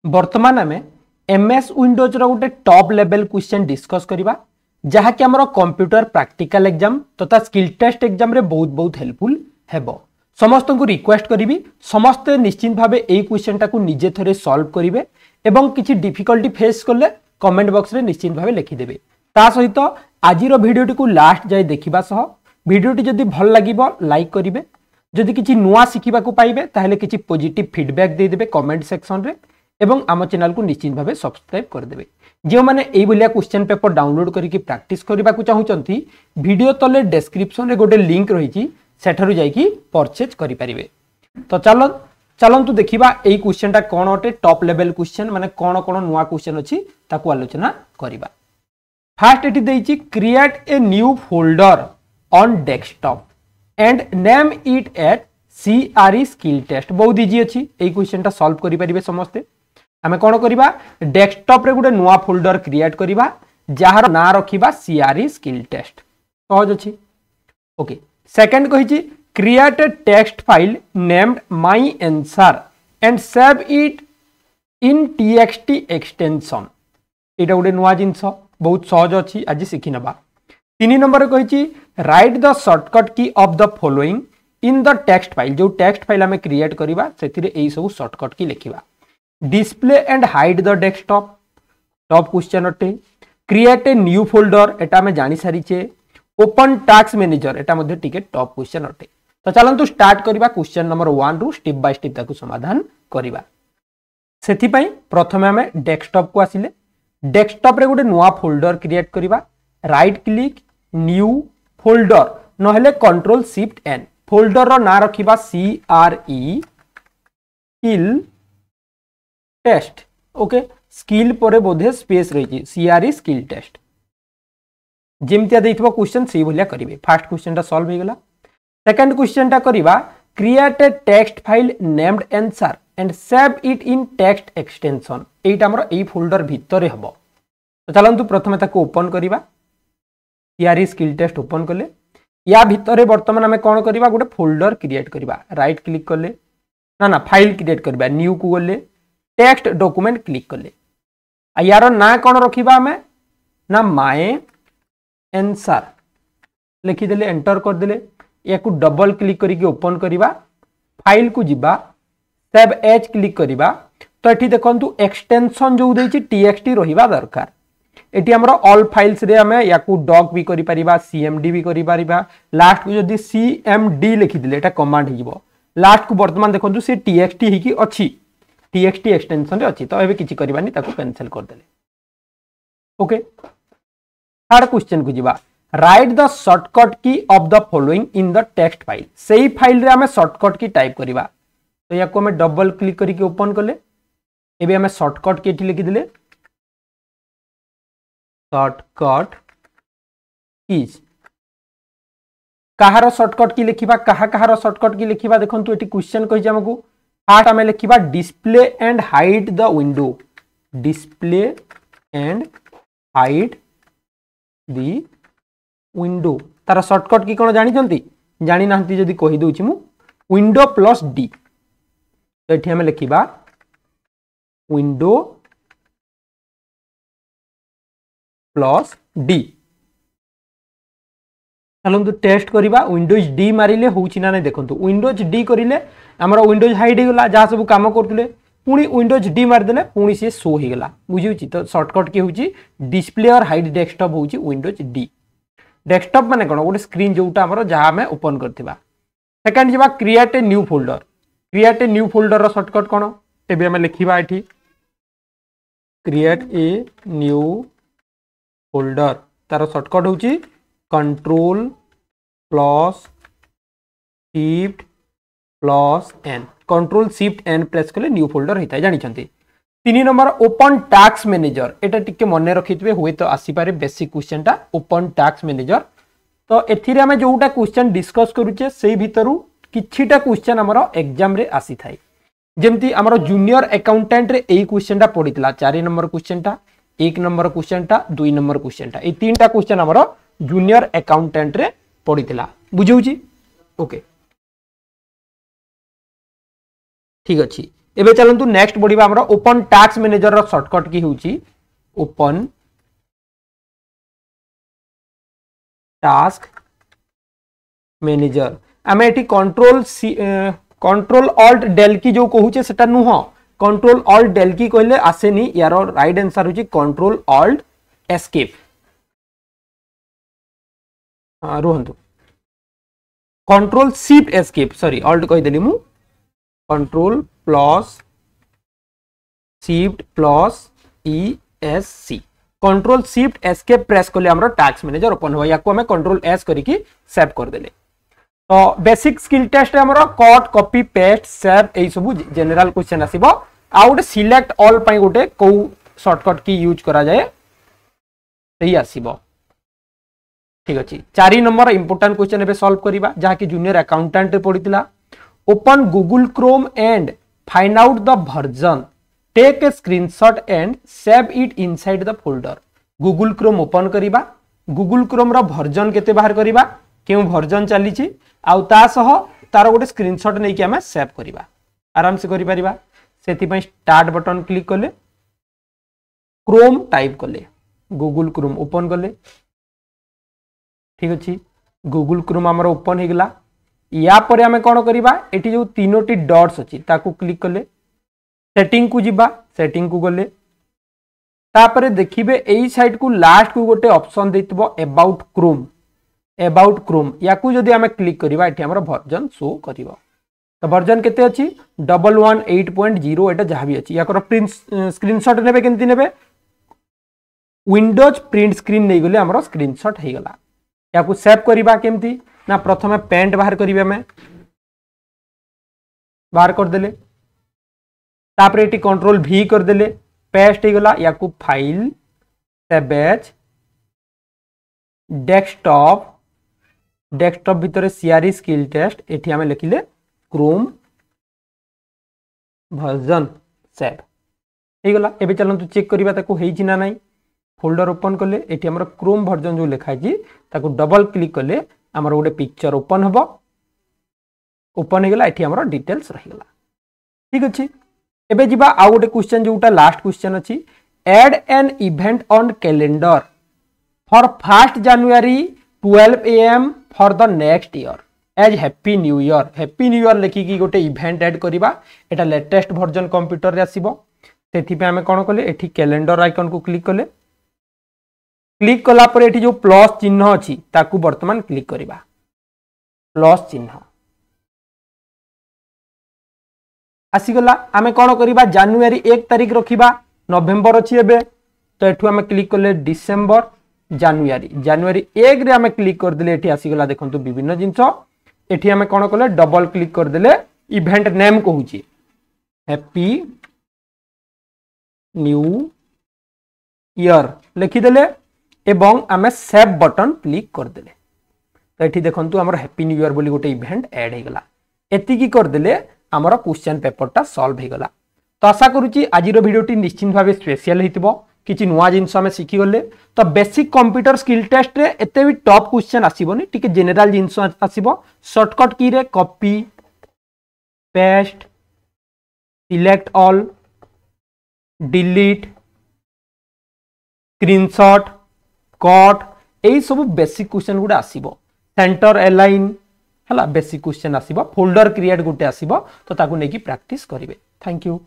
वर्तमान आम MS Windows रो गोटे टॉप लेवल क्वेश्चन डिस्कस करबा जहाँकि आमर कंप्यूटर प्रैक्टिकल एग्जाम तथा स्किल टेस्ट एग्जाम रे बहुत बहुत हेल्पफुल हेबो। समस्त को रिक्वेस्ट करी समस्ते निश्चिंत भावे यही क्वेश्चन टाकू निजे थरे सॉल्व करेंगे एवं किसी डिफिकल्टी फेस कले कमेंट बॉक्स रे निश्चिंत भावे लिखिदेवे। ता सहित आजिर भिडियोटी को लास्ट जाए देखा सह भिडियोटी जदि भल लगिबो लाइक करिवे, जदि किसी नुआ शिखिबा को पाइबे ताहेले किसी पॉजिटिव फीडबैक दे देबे कमेंट सेक्शन रे एवं आम चैनल को निश्चिंत भावे सब्सक्राइब कर देबे। जो माने एई भलिया क्वेश्चन पेपर डाउनलोड करके प्रैक्टिस करबा को चाहुचंती वीडियो तले डिस्क्रिप्शन रे गोटे लिंक रही सेठारु जाइकी परचेज करि परिबे। तो चलंतु देखिबा एई क्वेश्चन टा कोन अटे टॉप लेवल क्वेश्चन माने कोन कोन नुआ क्वेश्चन अछि ताकू आलोचना करिबा। फर्स्ट एटी देइछि create a new folder on desktop and name it at CRE skill test. बहुत इजी अछि एई क्वेश्चन टा सॉल्व करि परिबे समस्ते। आमे कोन करिबा डेस्कटॉप रे गुटे नुआ फोल्डर क्रिएट करिबा जहार ना रखिबा CRE स्किल टेस्ट। सहज अछि। ओके सेकंड कहिछि create a text file named my answer and save it in TXT extension. एटा गुटे नुआ जिंस बहुत सहज अछि आज सिखि नबा। 3 नंबर कहिछि write the shortcut key of the following in the text file. जो टेक्स्ट फाइल आमे क्रिएट करिबा सेथिरे एई सब शॉर्टकट की लिखिबा। Display and hide the desktop top question अटे। क्रिएट ए न्यू फोल्डर एटा में जानि सारिचे। ओपन टास्क मैनेजर एटा मध्ये टिके टॉप क्वेश्चन अटे। तो चलंतु स्टार्ट करिबा क्वेश्चन नंबर 1 रु स्टेप बाय स्टेप ताकू समाधान करिबा। सेथि पई प्रथमे हमें डेस्कटॉप को आसिले डेस्कटॉप रे गोटे नुआ फोल्डर क्रिएट करिबा। राइट क्लिक न्यू फोल्डर नहले कंट्रोल शिफ्ट एन फोल्डर रो ना रखिबा CRE skill test. Okay skill परे बोधे स्पेस रही CRE स्किल टेस्ट जेमतिया देइथबो क्वेश्चन सेही भलिया करिवे। फर्स्ट क्वेश्चन टा सॉल्व हो गला। सेकंड क्वेश्चन टा करिबा create a text file named answer and save it in text extension. एटा हमर एई फोल्डर भितरे हबो। तो चलंतु प्रथमे ताको ओपन करिबा। CRE स्किल टेस्ट ओपन कले या भितरे वर्तमान हमें कोन करिबा गोटे फोल्डर क्रिएट करिबा। राइट क्लिक करले ना फाइल क्रिएट करिबा न्यू को गले टेक्स्ट डॉक्यूमेंट क्लिक कले यार ना कौन रखिबा हमें ना माय आंसर लिखिदेले एंटर करदेले या को डबल क्लिक करके ओपन करिबा। फाइल को जिबा सेव एज क्लिक करिबा। तो एठी देखंतु एक्सटेंशन जो देछि TXT रहिबा दरकार। एठी हमरो ऑल फाइल्स रे हमें या को डॉक भी करि परिबा CMD भी करि परिबा। लास्ट को जदी CMD लिखिदेले एटा कमांड हिजबो। लास्ट को वर्तमान देखंतु से TXT हिकी अछि TXT एक्सटेंशन रे अछि। तो एबे किछि करिबानी ताको कैंसिल कर देले। ओके थर्ड क्वेश्चन को जिबा। Right the shortcut key of the following in the text file. सेही फाइल रे हमें शॉर्टकट की टाइप करिबा। तो याको हमें डबल क्लिक करके ओपन करले एबे हमें शॉर्टकट की एठी लिखि देले शॉर्टकट कीज। कहार शॉर्टकट की लिखिबा कहार शॉर्टकट की लिखिबा देखंतु एठी क्वेश्चन कहि हमकु फर्स्ट हमें लिखिबा display and hide the window. Display and hide the window तार शॉर्टकट की कोन जानि जंती जानि नांती जदी कहि दोछि मु विंडो प्लस D। तो एठी हमें लिखिबा विंडो प्लस D। चलंतु टेस्ट करिबा विंडोज D मारिले होउछि ना नै देखंतु विंडोज D करिले हमर विंडोज हाइड हो गला जहाँ सब काम करतले पुणी विंडोज D मार देले पुणी से शो हो गला बुझिउछि। तो शॉर्टकट की होउछि डिस्प्ले और हाइड डेस्कटॉप होउछि विंडोज D। डेस्कटॉप माने कोन गोटे स्क्रीन जोटा हमर जहाँ हमें ओपन करथिबा। सेकंड जिबा create a new folder. Create a new folder रो शॉर्टकट कोन एबे हमें लिखिबा एठी क्रिएट ए न्यू फोल्डर तार शॉर्टकट होउछि control plus shift plus N control shift N press कले न्यू फोल्डर होता है जानी। 3 नंबर ओपन टास्क मैनेजर एटा टिके मन रखिथिबे हुए तो आसी पारे बेसिक क्वेश्चन टा ओपन टास्क मैनेजर। तो एथिरे हमें जोटा क्वेश्चन डिस्कस करूचे सेही भितरु किछिटा क्वेश्चन हमरो एग्जाम रे आसी थाई। जेमती हमरो जूनियर अकाउंटेंट रे एई क्वेश्चन टा पडितला 4 नंबर क्वेश्चन टा 1 नंबर क्वेश्चन टा 2 नंबर क्वेश्चन टा ए तीनटा क्वेश्चन हमरो जूनियर अकाउंटेंट रे पडितला बुझौची। ओके ठीक अछि एबे चलंतु नेक्स्ट बढ़िबा हमरा ओपन टास्क मैनेजर रो शॉर्टकट की होउची ओपन टास्क मैनेजर आमे एठी कंट्रोल ऑल्ट डेल की जो कहूचे सेटा नुह कंट्रोल ऑल्ट डेल की कहले आसेनी यार राइट आंसर होची कंट्रोल ऑल्ट एस्केप रोहंतु control shift escape sorry alt कहि देली मु control plus shift plus ESC control shift escape press करले हमरो टास्क मैनेजर ओपन हो याको हमें कंट्रोल एस करिकी सेव कर देले तो बेसिक स्किल टेस्ट हमरो कट कॉपी पेस्ट सेव एई सब जनरल क्वेश्चन आसीबो आ गोटे सिलेक्ट ऑल पई गोटे को शॉर्टकट की यूज करा जाए सही आसीबो ठीक अछि 4 नंबर इंपोर्टेंट क्वेश्चन एबे सॉल्व करिबा जहा कि जूनियर अकाउंटेंट रे पडितला open Google Chrome and find out the version take a screenshot and save it inside the folder Google Chrome open करिबा गूगल क्रोम रो वर्जन केते बाहर करिबा केउ वर्जन चली छि आउ ता सह तार गोटे स्क्रीनशॉट नै कि हमें सेव करिबा आराम से करि परिबा सेति पई स्टार्ट बटन क्लिक करले क्रोम टाइप करले गूगल क्रोम ओपन करले ठीक अछि गूगल क्रोम हमर ओपन हे गेला या परे हमें कोन करिबा एठी जो तीनोटी डॉट्स अछि ताकू क्लिक करले सेटिंग को जिबा सेटिंग को गले तापरे देखिबे एई साइड को लास्ट को गोटे ऑप्शन देतबो अबाउट क्रोम याकू जदी हमें क्लिक करिबा एठी हमर वर्जन शो करिवो तो वर्जन केते अछि 118.0 एटा जहां भी अछि याकर प्रिंट स्क्रीनशॉट नेबे केंति नेबे विंडोज प्रिंट स्क्रीन नै गले हमर स्क्रीनशॉट हे गला याकू सेव करिबा केमति ना प्रथमे पेंट बाहर करिवे हमें बाहर कर देले तापरे एटी कंट्रोल V कर देले पेस्ट हे गला याकू फाइल सेव एज डेस्कटॉप भितरे सीआरई स्किल टेस्ट एठी हमें लिखिले क्रोम वर्जन सेव हे गला एबे चलंतु चेक करिबा ताकू हेछि ना नाही फोल्डर ओपन करले एठी हमर क्रोम वर्जन जो लिखा छि ताकू डबल क्लिक करले हमर गोटे पिक्चर ओपन हबो ओपन हे गला एठी हमर डिटेल्स रहि गला ठीक अछि एबे जिबा आ गोटे क्वेश्चन जोटा लास्ट क्वेश्चन अछि add an event on calendar for 1 January 12 AM for the next year as happy new year लिखि की गोटे इवेंट ऐड करिबा एटा लेटेस्ट वर्जन कंप्यूटर रे आसीबो सेथि पे हमें कोन करले एठी कैलेंडर आइकन को क्लिक करले क्लिक कला पर एठी जो प्लस चिन्ह अछि ताकू वर्तमान क्लिक करिबा प्लस चिन्ह आसीगला आमे कोन करिबा जनवरी 1 तारिख रखिबा नवेम्बर अछि एबे तो एठू हमें क्लिक करले डिसेंबर जनवरी 1 रे हमें क्लिक कर देले एठी आसीगला देखंतु विभिन्न जिंस एठी हमें कोन करले डबल क्लिक कर देले इवेंट नेम कहूची हैप्पी न्यू ईयर लिखि देले एवं आमे सेव बटन क्लिक कर देले तो एठी देखंतु हमर हैप्पी न्यू ईयर बोली गोटे इवेंट ऐड हे गला एति की कर देले हमर क्वेश्चन पेपर टा सॉल्व हे गला तो आशा करूची आजिरो वीडियोटी निश्चित भाबे स्पेशल हेतिबो किछि नुवा जिंस हमें सिखि गले तो बेसिक कंप्यूटर स्किल टेस्ट रे एते भी टॉप क्वेश्चन आसीबोनी टिके जनरल जिंस आसीबो शॉर्टकट की रे copy paste select all delete screenshot cut एई सब बेसिक क्वेश्चन गुडा आसीबो सेंटर अलाइन हला बेसिक क्वेश्चन आसीबो फोल्डर क्रिएट गुटे आसीबो तो ताकू नेकी प्रैक्टिस करिवे थैंक यू।